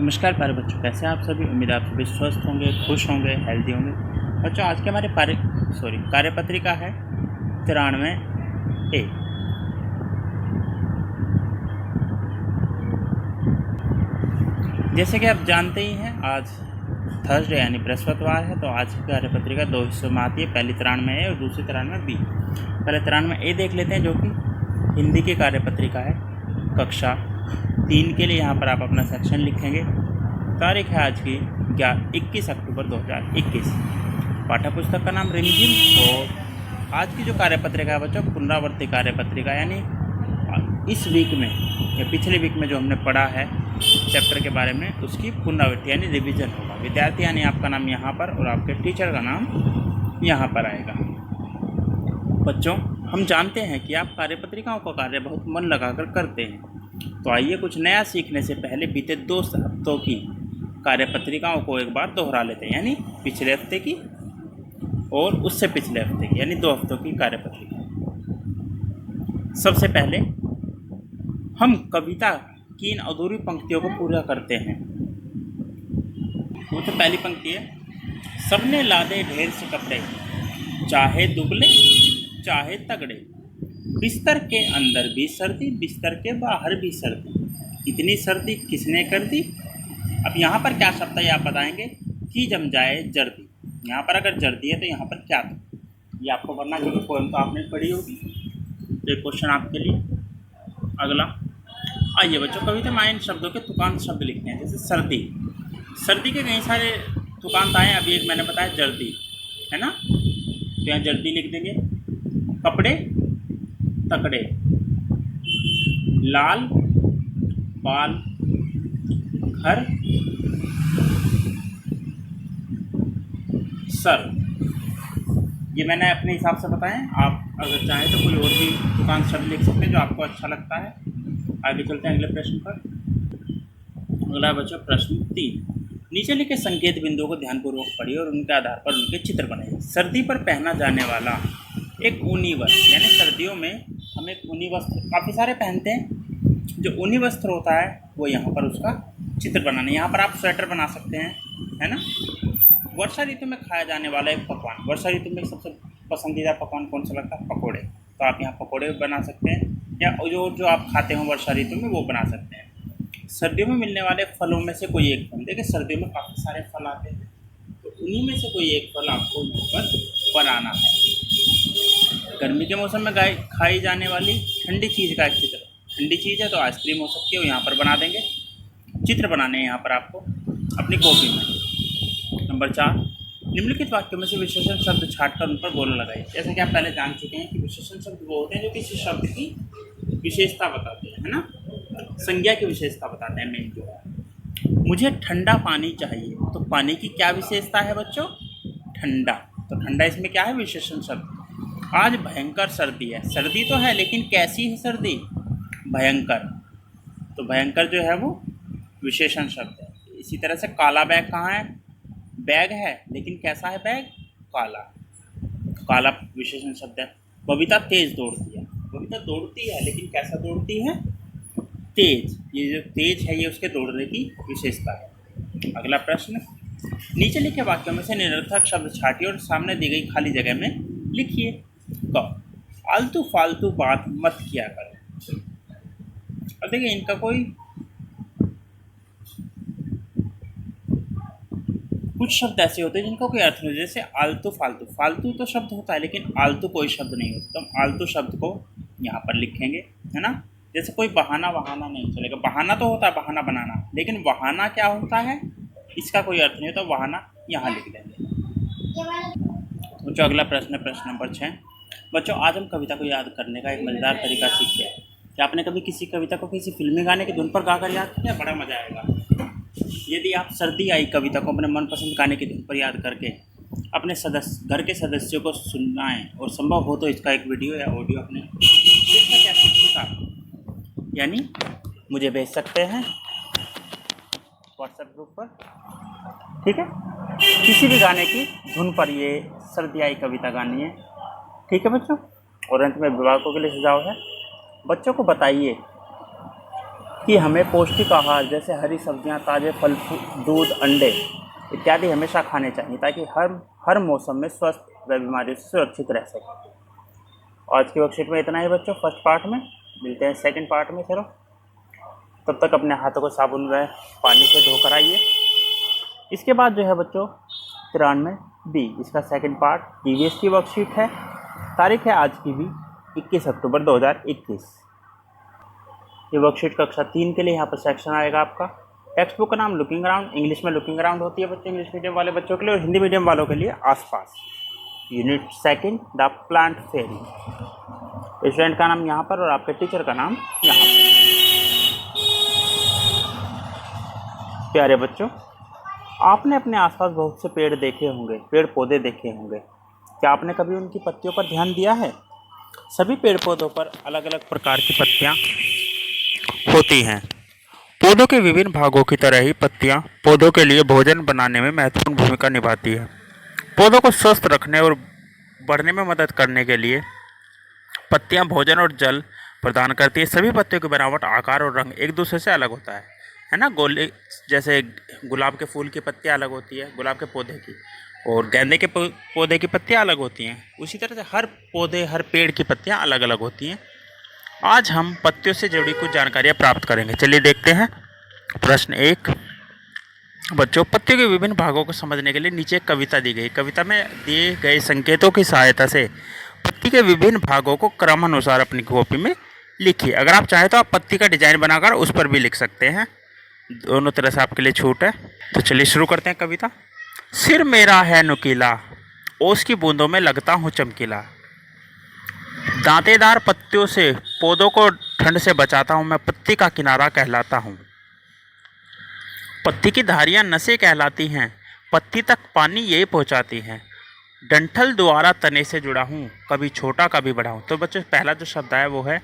नमस्कार प्यारे बच्चों, कैसे हैं आप सभी। उम्मीद है आप सभी स्वस्थ होंगे, खुश होंगे, हेल्दी होंगे। बच्चों, आज के हमारे कार्यपत्रिका है 93A। जैसे कि आप जानते ही हैं, आज थर्सडे यानी बृहस्पतिवार है। तो आज की कार्यपत्रिका दो हिस्सों में आती है, पहली 93A और दूसरी 93B। पहले 93A देख लेते हैं, जो कि हिंदी की कार्यपत्रिका है कक्षा 3 के लिए। यहाँ पर आप अपना सेक्शन लिखेंगे। तारीख है आज की 21 अक्टूबर 2021। पाठ्य पुस्तक का नाम रिमझिम। और आज की जो कार्यपत्रिका है बच्चों, पुनरावर्ती कार्यपत्रिका, यानी इस वीक में या पिछले वीक में जो हमने पढ़ा है चैप्टर के बारे में, उसकी पुनरावृत्ति यानी रिवीजन होगा। विद्यार्थी यानी आपका नाम यहाँ पर और आपके टीचर का नाम यहाँ पर आएगा। बच्चों, हम जानते हैं कि आप कार्यपत्रिकाओं का कार्य बहुत मन लगाकर करते हैं। तो आइए कुछ नया सीखने से पहले बीते 2 हफ्तों की कार्यपत्रिकाओं को एक बार दोहरा लेते हैं, यानी पिछले हफ्ते की और उससे पिछले हफ्ते की, यानी 2 हफ्तों की कार्यपत्रिका। सबसे पहले हम कविता की इन अधूरी पंक्तियों को पूरा करते हैं। तो पहली पंक्ति है, सबने लादे ढेर से कपड़े, चाहे दुबले चाहे तगड़े, बिस्तर के अंदर भी सर्दी, बिस्तर के बाहर भी सर्दी, इतनी सर्दी किसने कर दी। अब यहाँ पर क्या शब्द है, आप बताएंगे कि जम जाए जर्दी। यहाँ पर अगर जर्दी है तो यहाँ पर क्या था, ये आपको पढ़ना चाहिए। पोएम तो आपने पढ़ी होगी। एक क्वेश्चन आपके लिए अगला। आइए बच्चों, कविता में इन शब्दों के तुकांत शब्द लिखते हैं। जैसे सर्दी, सर्दी के कई सारे तुकांत आए। अभी एक मैंने बताया जर्दी, है ना, तो यहाँ जर्दी लिख देंगे। कपड़े तकड़े, लाल बाल, घर, सर, ये मैंने अपने हिसाब से बताएं। आप अगर चाहें तो कोई और भी तुकांत शब्द लिख सकते हैं जो आपको अच्छा लगता है। आगे चलते हैं अगले प्रश्न पर। अगला बच्चों प्रश्न 3। नीचे लिखे संकेत बिंदुओं को ध्यानपूर्वक पढ़िए और उनके आधार पर उनके चित्र बनाइए। सर्दी पर पहना जाने वाला एक ऊनी वस्त्र, यानी सर्दियों में हम एक ऊनी वस्त्र काफ़ी सारे पहनते हैं। जो ऊनी वस्त्र होता है वो यहाँ पर उसका चित्र बनाना है। यहाँ पर आप स्वेटर बना सकते हैं, है ना। वर्षा ऋतु में खाया जाने वाला एक पकवान, वर्षा ऋतु में सबसे पसंदीदा पकवान कौन सा लगता है, पकोड़े। तो आप यहाँ पकोड़े बना सकते हैं, या जो आप खाते हो वर्षा ऋतु में वो बना सकते हैं। सर्दियों में मिलने वाले फलों में से कोई एक फल, देखिए सर्दियों में काफ़ी सारे फल आते हैं, तो उन्हीं में से कोई एक फल आपको यहाँ पर बनाना है। गर्मी के मौसम में खाई जाने वाली ठंडी चीज़ का एक चित्र, ठंडी चीज़ है तो आइसक्रीम हो सकती है, वो यहाँ पर बना देंगे। चित्र बनाने हैं यहाँ पर आपको अपनी कॉपी में। नंबर 4, निम्नलिखित वाक्यों में से विशेषण शब्द छांटकर उन पर बोल लगाइए। जैसे कि आप पहले जान चुके हैं कि विशेषण शब्द वो होते हैं जो किसी शब्द की विशेषता बताते हैं, है ना, संज्ञा की विशेषता बताते हैं। मेन जो है, मुझे ठंडा पानी चाहिए, तो पानी की क्या विशेषता है बच्चों, ठंडा। तो ठंडा इसमें क्या है, विशेषण शब्द। आज भयंकर सर्दी है, सर्दी तो है लेकिन कैसी है सर्दी, भयंकर। तो भयंकर जो है वो विशेषण शब्द है। इसी तरह से काला बैग कहाँ है, बैग है लेकिन कैसा है बैग, काला, काला विशेषण शब्द है। बबीता तेज दौड़ती है, बबीता दौड़ती है लेकिन कैसा दौड़ती है, तेज। ये जो तेज है ये उसके दौड़ने की विशेषता है। अगला प्रश्न, नीचे लिखे वाक्यों में से निरर्थक शब्द छाटिए और सामने दी गई खाली जगह में लिखिए। क, आलतू फालतू बात मत किया करो। अब देखिए इनका कोई कुछ शब्द ऐसे होते हैं जिनका कोई अर्थ नहीं, जैसे आलतू फालतू, फालतू तो शब्द होता है लेकिन आलतू कोई शब्द नहीं होता। तो हम आलतू शब्द को यहाँ पर लिखेंगे, है ना। जैसे कोई बहाना, वहाना नहीं चलेगा। बहाना तो होता है बहाना बनाना, लेकिन वहाना क्या होता है, इसका कोई अर्थ नहीं होता। वहाना यहाँ लिख देंगे। तो जो अगला प्रश्न है प्रश्न नंबर 6। बच्चों, आज हम कविता को याद करने का एक मज़ेदार तरीका सीखते हैं। क्या आपने कभी किसी कविता को किसी फिल्मी गाने की धुन पर गाकर याद किया, बड़ा मज़ा आएगा। यदि आप सर्दी आई कविता को अपने मनपसंद गाने की धुन पर याद करके अपने घर के सदस्यों को सुनाएं और संभव हो तो इसका एक वीडियो या ऑडियो अपने शिक्षक या शिक्षिका यानी मुझे भेज सकते हैं व्हाट्सएप ग्रुप पर, ठीक है। किसी भी गाने की धुन पर ये सर्दी आई कविता गानी है, ठीक है बच्चों। और अंत में अभिभावकों के लिए सुझाव है, बच्चों को बताइए कि हमें पौष्टिक आहार जैसे हरी सब्जियां, ताज़े फल, दूध, अंडे इत्यादि हमेशा खाने चाहिए ताकि हर मौसम में स्वस्थ व बीमारियों से सुरक्षित रह सकें। आज की वर्कशीट में इतना ही बच्चों, फर्स्ट पार्ट में। मिलते हैं सेकंड पार्ट में। चलो तब तक अपने हाथों को साबुन व पानी से धोकर आइए। इसके बाद जो है बच्चों 93B, इसका सेकंड पार्ट ईवीएस की वर्कशीट है। तारीख है आज की भी 21 अक्टूबर 2021। ये वर्कशीट कक्षा 3 के लिए यहाँ पर सेक्शन आएगा आपका। टेक्स्ट बुक का नाम लुकिंग अराउंड, इंग्लिश में लुकिंग अराउंड होती है बच्चों इंग्लिश मीडियम वाले बच्चों के लिए, और हिंदी मीडियम वालों के लिए आसपास। यूनिट सेकंड द प्लांट फेरी। स्टूडेंट का नाम यहाँ पर और आपके टीचर का नाम यहाँ पर। प्यारे बच्चों, आपने अपने आसपास बहुत से पेड़ देखे होंगे, पेड़ पौधे देखे होंगे। क्या आपने कभी उनकी पत्तियों पर ध्यान दिया है? सभी पेड़ पौधों पर अलग अलग प्रकार की पत्तियाँ होती हैं। पौधों के विभिन्न भागों की तरह ही पत्तियाँ पौधों के लिए भोजन बनाने में महत्वपूर्ण भूमिका निभाती है। पौधों को स्वस्थ रखने और बढ़ने में मदद करने के लिए पत्तियाँ भोजन और जल प्रदान करती है। सभी पत्तियों की बनावट, आकार और रंग एक दूसरे से अलग होता है ना। गोले जैसे गुलाब के फूल की पत्तियाँ अलग होती है गुलाब के पौधे की, और गेंदे के पौधे की पत्तियाँ अलग होती हैं। उसी तरह से हर पौधे, हर पेड़ की पत्तियाँ अलग अलग होती हैं। आज हम पत्तियों से जुड़ी कुछ जानकारियाँ प्राप्त करेंगे। चलिए देखते हैं। प्रश्न 1 बच्चों, पत्तियों के विभिन्न भागों को समझने के लिए नीचे एक कविता दी गई। कविता में दिए गए संकेतों की सहायता से पत्ती के विभिन्न भागों को क्रमानुसार अपनी कॉपी में लिखिए। अगर आप चाहें तो आप पत्ती का डिजाइन बनाकर उस पर भी लिख सकते हैं। दोनों तरह से आपके लिए छूट है। तो चलिए शुरू करते हैं कविता। सिर मेरा है नुकीला, ओस की बूंदों में लगता हूँ चमकीला। दांतेदार पत्तियों से पौधों को ठंड से बचाता हूँ मैं, पत्ती का किनारा कहलाता हूँ। पत्ती की धारियाँ नसें कहलाती हैं, पत्ती तक पानी यही पहुँचाती हैं। डंठल द्वारा तने से जुड़ा हूँ, कभी छोटा कभी बड़ा हूँ। तो बच्चों पहला जो शब्द है वो है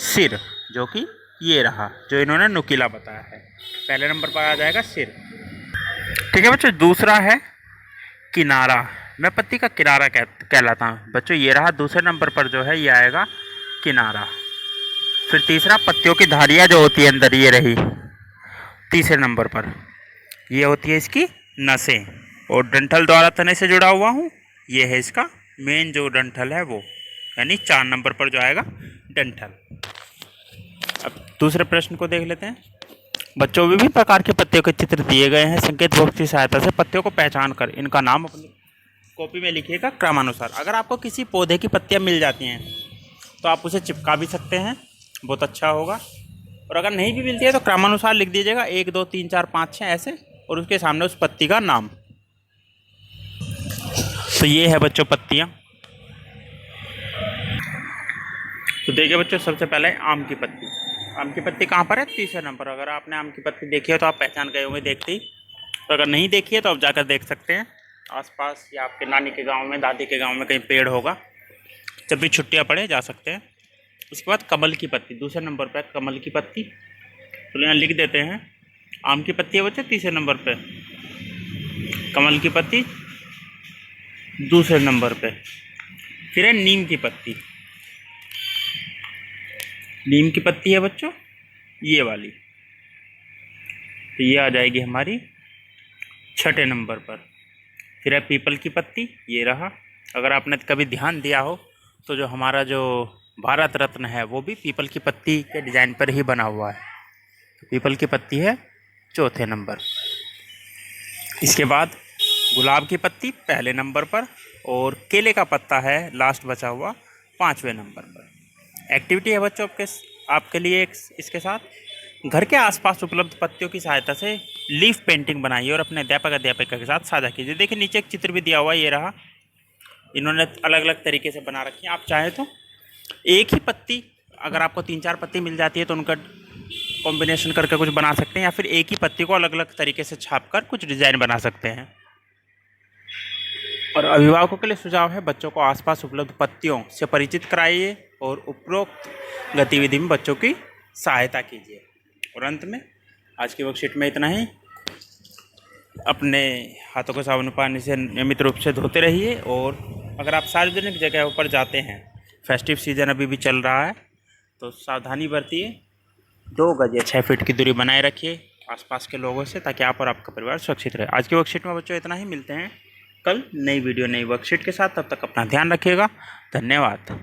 सिर, जो कि ये रहा, जो इन्होंने नुकीला बताया है। पहले नंबर पर आ जाएगा सिर। ठीक है बच्चों। दूसरा है किनारा, मैं पत्ती का किनारा कहलाता हूँ। बच्चों ये रहा दूसरे नंबर पर जो है ये आएगा किनारा। फिर तीसरा, पत्तियों की धारियाँ जो होती है अंदर, ये रही तीसरे नंबर पर, ये होती है इसकी नसें। और डंठल द्वारा तने से जुड़ा हुआ हूँ, ये है इसका मेन जो डंठल है वो, यानी 4 नंबर पर जो आएगा डंठल। अब दूसरे प्रश्न को देख लेते हैं। बच्चों विभिन्न प्रकार के पत्तियों के चित्र दिए गए हैं। संकेत बॉक्स की सहायता से पत्तियों को पहचान कर इनका नाम अपनी कॉपी में लिखिएगा क्रमानुसार। अगर आपको किसी पौधे की पत्तियां मिल जाती हैं तो आप उसे चिपका भी सकते हैं, बहुत अच्छा होगा। और अगर नहीं भी मिलती है तो क्रमानुसार लिख दीजिएगा 1 2 3 4 5 6 ऐसे, और उसके सामने उस पत्ती का नाम। तो ये है बच्चों पत्तियां। तो देखिए बच्चों, सबसे पहले आम की पत्ती। आम की पत्ती कहाँ पर है? तीसरे नंबर। अगर आपने आम की पत्ती देखी है तो आप पहचान गए होंगे देखते ही। तो अगर नहीं देखी है तो आप जाकर देख सकते हैं आसपास, या आपके नानी के गांव में, दादी के गांव में कहीं पेड़ होगा। जब भी छुट्टियां पड़े जा सकते हैं। उसके बाद कमल की पत्ती दूसरे नंबर पर, कमल की पत्ती। तो यहाँ लिख देते हैं आम की पत्ती है बच्चे तीसरे नंबर पे, कमल की पत्ती दूसरे नंबर पे। फिर है नीम की पत्ती। नीम की पत्ती है बच्चों ये वाली, तो ये आ जाएगी हमारी 6ठे नंबर पर। फिर है पीपल की पत्ती, ये रहा। अगर आपने कभी ध्यान दिया हो तो जो हमारा जो भारत रत्न है वो भी पीपल की पत्ती के डिज़ाइन पर ही बना हुआ है। पीपल की पत्ती है 4थे नंबर। इसके बाद गुलाब की पत्ती पहले नंबर पर, और केले का पत्ता है लास्ट बचा हुआ 5वें नंबर पर। एक्टिविटी है बच्चों आपके लिए इसके साथ, घर के आसपास उपलब्ध पत्तियों की सहायता से लीफ पेंटिंग बनाइए और अपने अध्यापक के साथ साझा कीजिए। देखिए नीचे एक चित्र भी दिया हुआ है, ये रहा। इन्होंने अलग अलग तरीके से बना रखी है। आप चाहे तो एक ही पत्ती, अगर आपको 3-4 पत्ती मिल जाती है तो उनका कॉम्बिनेशन करके कुछ बना सकते हैं, या फिर एक ही पत्ती को अलग अलग तरीके से छाप कर कुछ डिज़ाइन बना सकते हैं। और अभिभावकों के लिए सुझाव है, बच्चों को आसपास उपलब्ध पत्तियों से परिचित कराइए और उपरोक्त गतिविधि में बच्चों की सहायता कीजिए। और अंत में आज की वर्कशीट में इतना ही। अपने हाथों को साबुन पानी से नियमित रूप से धोते रहिए। और अगर आप सार्वजनिक जगहों पर जाते हैं, फेस्टिव सीज़न अभी भी चल रहा है, तो सावधानी बरतिए। 2 गज या 6 फीट की दूरी बनाए रखिए आसपास के लोगों से, ताकि आप और आपका परिवार सुरक्षित रहे। आज की वर्कशीट में बच्चों इतना ही। मिलते हैं कल नई वीडियो नई वर्कशीट के साथ। तब तक अपना ध्यान रखिएगा। धन्यवाद।